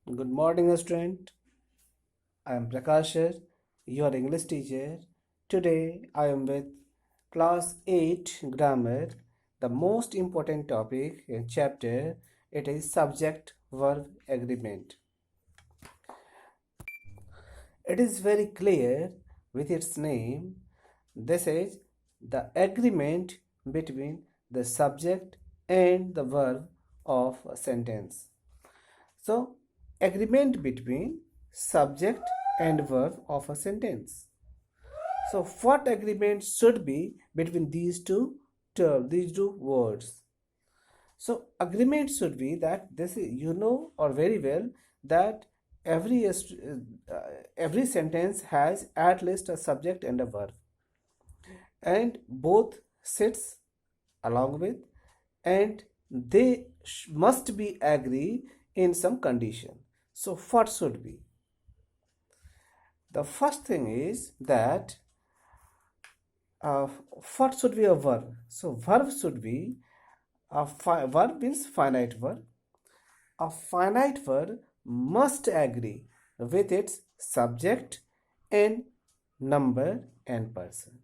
Good morning, student. I am Prakashar, your English teacher. Today I am with class 8 grammar. The most important topic in chapter it is subject verb agreement. It is very clear with its name. This is the agreement between the subject and the verb of a sentence. So, agreement between subject and verb of a sentence. So, what agreement should be between these two terms, these two words? So, agreement should be that this is, or very well that every every sentence has at least a subject and a verb, and both sits along with, and they must be agree in some condition. So, what should be? The first thing is that uh, what should be a verb? So verb should be verb means finite verb. A finite verb must agree with its subject and number and person.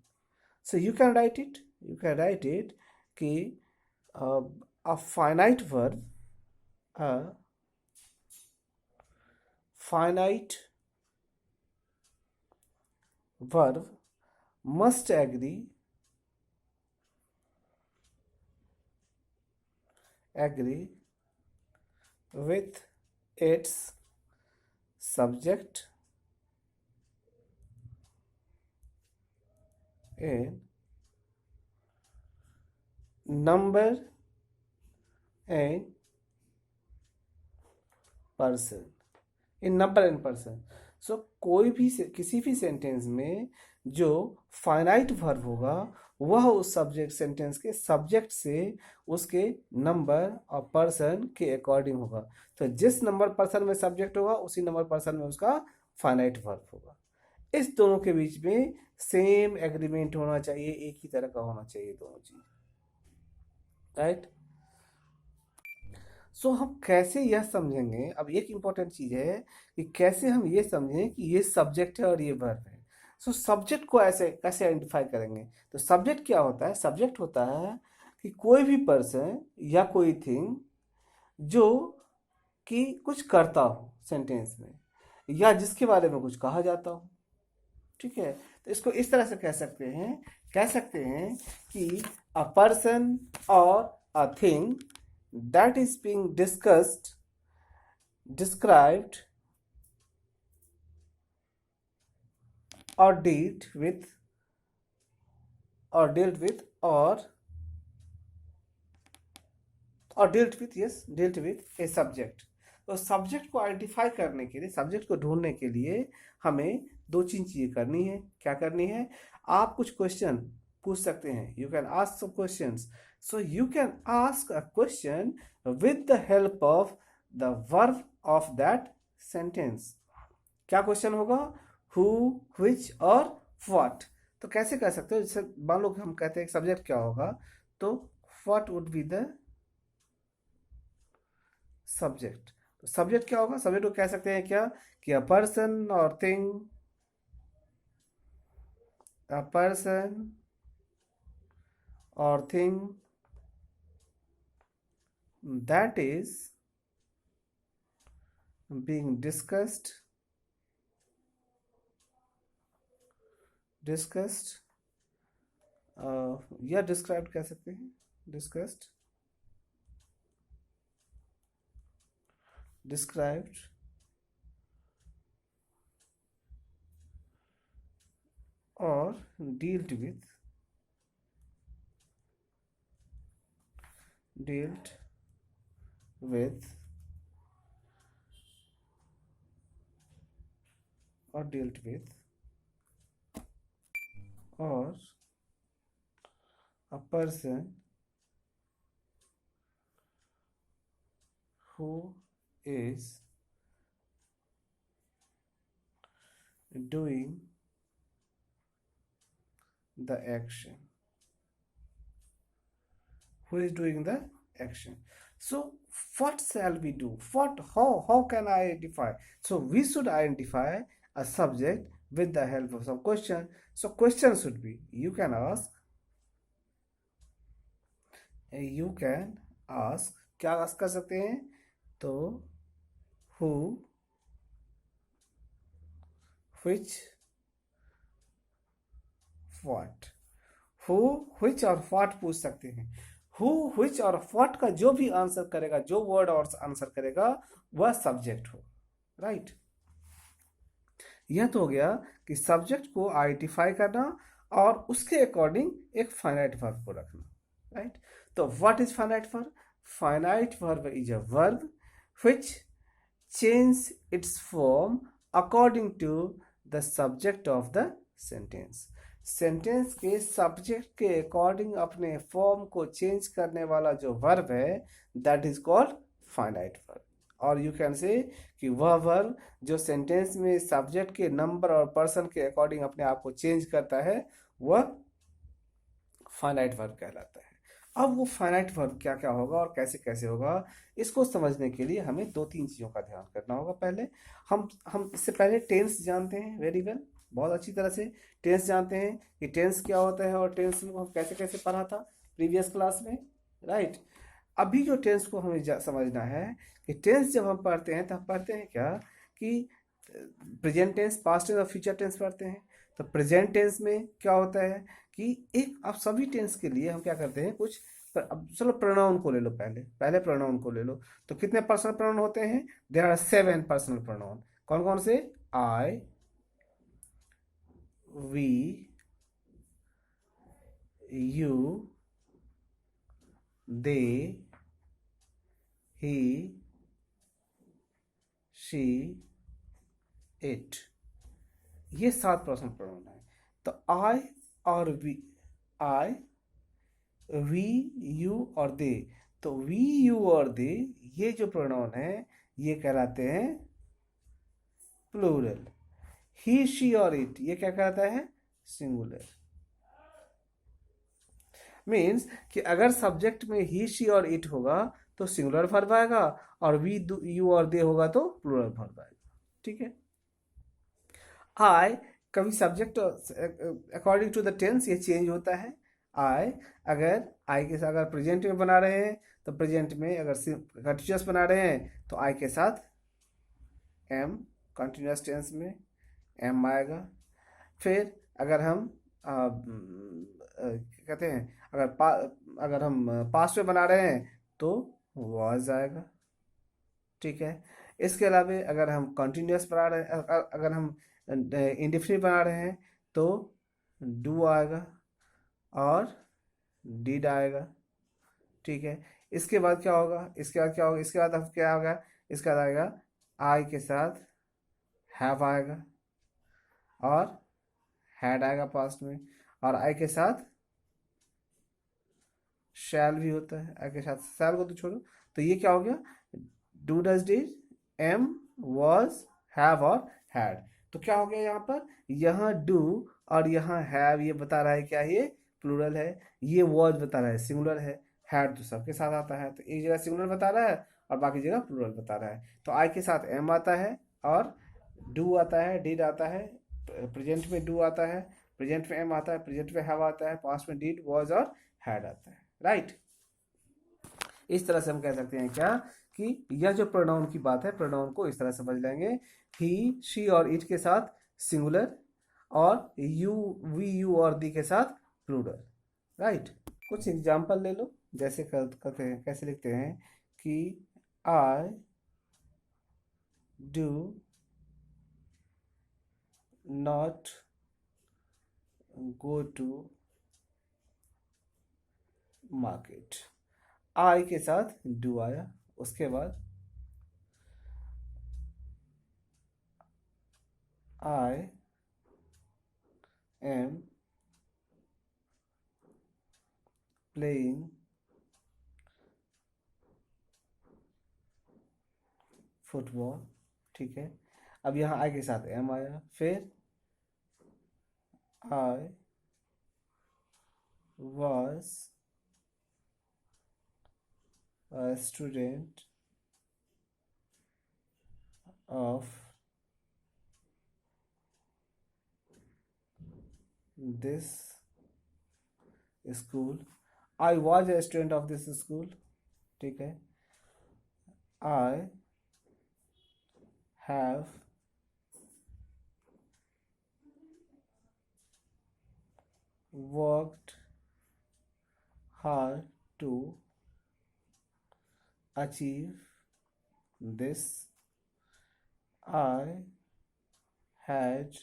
So you can write it. You can write it कि uh, a uh, finite verb must agree with its subject and number and person in number and person. So कोई भी किसी भी sentence में जो finite verb होगा वह उस सब्जेक्ट सेंटेंस के सब्जेक्ट से उसके नंबर और पर्सन के अकॉर्डिंग होगा. तो जिस नंबर पर्सन में सब्जेक्ट होगा उसी नंबर पर्सन में उसका फाइनाइट वर्ब होगा. इस दोनों के बीच में सेम एग्रीमेंट होना चाहिए, एक ही तरह का होना चाहिए दोनों चीज. राइट. सो हम कैसे यह समझेंगे. अब एक इम्पॉर्टेंट चीज है कि कैसे हम ये समझें कि ये सब्जेक्ट है और ये वर्ब है. सो सब्जेक्ट को ऐसे कैसे आइडेंटिफाई करेंगे. तो सब्जेक्ट क्या होता है. सब्जेक्ट होता है कि कोई भी पर्सन या कोई थिंग जो कि कुछ करता हो सेंटेंस में या जिसके बारे में कुछ कहा जाता हो. ठीक है. तो इसको इस तरह से कह सकते हैं कि अ पर्सन और a thing that is being discussed, described, or dealt with, dealt with a subject. तो सब्जेक्ट को आइडेंटिफाई करने के लिए, सब्जेक्ट को ढूंढने के लिए हमें दो चीजें करनी है. क्या करनी है. आप कुछ क्वेश्चन पूछ सकते हैं. You can ask some questions. So you can ask a question with the help of the verb of that sentence. क्या क्वेश्चन होगा. हु, व्हिच और व्हाट. तो कैसे कह सकते हो. जैसे मान लो कि हम कहते हैं सब्जेक्ट क्या होगा. तो what would be the subject. तो सब्जेक्ट क्या होगा. सब्जेक्ट को कह सकते हैं क्या कि अ पर्सन और थिंग, अ पर्सन और thing that is being discussed या डिस्क्राइब्ड कह सकते हैं. Discussed, described, or dealt with or dealt with or a person who is doing the action. Who is doing the action. So what shall we do? How can I identify? So we should identify a subject with the help of some question. So question should be, you can ask, क्या ask कर सकते हैं? तो who, which, what. who, which और what पूछ सकते हैं. who, which और what का जो भी आंसर करेगा, जो वर्ड और आंसर करेगा, वह सब्जेक्ट हो. राइट. यह तो हो गया कि सब्जेक्ट को आइडेंटिफाई करना और उसके अकॉर्डिंग एक फाइनाइट वर्ब को रखना. राइट. तो what is finite verb? Finite verb is a verb which change its form according to the subject of the sentence. Sentence के सब्जेक्ट के अकॉर्डिंग अपने फॉर्म को चेंज करने वाला जो वर्ब है, that is called finite verb. और you can say कि वह वर्ब जो सेंटेंस में सब्जेक्ट के नंबर और पर्सन के अकॉर्डिंग अपने आप को चेंज करता है, वह फाइनाइट वर्ब कहलाता है. अब वो फाइनाइट वर्ब क्या क्या होगा और कैसे कैसे होगा, इसको समझने के लिए हमें दो तीन चीज़ों का ध्यान करना होगा. पहले हम इससे पहले टेंस जानते हैं वेरी वेल, बहुत अच्छी तरह से टेंस जानते हैं कि टेंस क्या होता है और टेंस को हम कैसे कैसे पढ़ा था प्रीवियस क्लास में. राइट. अभी जो टेंस को हमें समझना है कि टेंस जब हम पढ़ते हैं तब पढ़ते हैं क्या कि प्रेजेंट टेंस, पास्ट टेंस और फ्यूचर टेंस पढ़ते हैं. तो प्रेजेंट टेंस में क्या होता है कि एक, अब सभी टेंस के लिए हम क्या करते हैं कुछ, अब चलो प्रोनाउन को ले लो, पहले प्रोनाउन को ले लो. तो कितने पर्सनल प्रोनाउन होते हैं? There are 7 personal pronoun. कौन कौन से? I, we, you, they, he, she, it. ये 7 पर्सनल प्रोनाउन है. तो आई और आई, वी, यू और दे. तो वी, यू और दे, ये जो प्रोनाउन है ये कहलाते हैं प्लूरल. ही, शी और इट ये क्या कहलाता है? सिंगुलर. मीन्स कि अगर सब्जेक्ट में ही, शी और इट होगा तो सिंगुलर वर्ब आएगा, और वी, यू और दे होगा तो प्लूरल वर्ब आएगा. ठीक है. आई, कभी subject according to the tense ये चेंज होता है. आई, अगर आई के साथ अगर प्रेजेंट में बना रहे हैं तो प्रेजेंट में, अगर कंटिन्यूस बना रहे हैं तो आई के साथ एम, कंटिन्यूस टेंस में एम आएगा. फिर अगर हम कहते हैं अगर हम पास्ट में बना रहे हैं तो वॉज आएगा. ठीक है. इसके अलावा अगर हम कंटिन्यूस बना रहे हैं, अगर हम इंडेफिनिट बना रहे हैं तो डू आएगा और डिड आएगा. ठीक है. इसके बाद क्या होगा? इसके बाद अब क्या होगा? इसके बाद आएगा आई के साथ हैव आएगा और हैड आएगा पास्ट में, और आई के साथ शैल भी होता है. आई के साथ शैल को तो छोड़ो. तो ये क्या हो गया? Do, does, did, am, was, have और हैड. तो क्या हो गया यहाँ पर? यहाँ डू और यहाँ हैव ये बता रहा है क्या? ये प्लूरल है. ये वॉज बता रहा है सिंगुलर है. हैड तो सबके साथ आता है, तो एक जगह सिंगुलर बता रहा है और बाकी जगह प्लूरल बता रहा है. तो आई के साथ एम आता है और डू आता है, डिड आता है, प्रेजेंट में डू आता है, प्रेजेंट में एम आता है, प्रेजेंट में हैव आता है, पास्ट में डिड, वॉज और हैड आता है. राइट. इस तरह से हम कह सकते हैं क्या कि यह जो प्रोनाउन की बात है, प्रोनाउन को इस तरह समझ लेंगे. ही, शी और इट के साथ सिंगुलर, और यू, वी, यू और दी के साथ प्लूरल. राइट. कुछ एग्जाम्पल ले लो. जैसे करते हैं, कैसे लिखते हैं कि I do not go to market. I के साथ डू आया. उसके बाद आई एम प्लेइंग फुटबॉल. ठीक है. अब यहाँ आई के साथ एम आया. फिर I was a student of this school. I was a student of this school. ठीक है. I have worked hard to achieve this. I had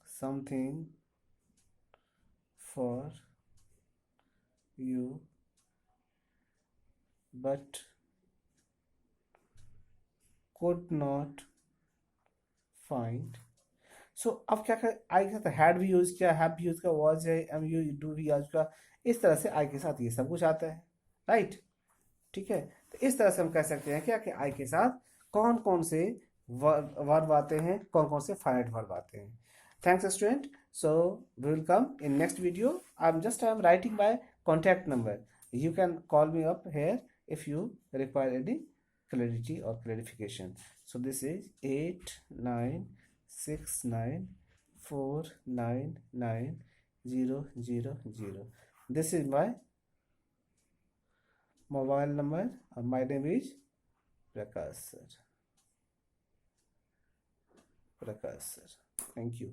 something for you, but could not find. सो अब क्या कर आई के साथ had भी use किया, have भी यूज़ किया, वॉज है, एम यू डू भी यूज़ किया. इस तरह से आई के साथ ये सब कुछ आता है. राइट. ठीक है. तो इस तरह से हम कह सकते हैं क्या कि आई के साथ कौन कौन से वर्ब आते हैं, कौन कौन से फाइनाइट वर्ब आते हैं. Thanks student. So we will come in next video. I am writing by contact number. You can call me up here if you require any clarity or clarification. So this is 8969499000. This is my mobile number. My name is Prakash sir. Thank you.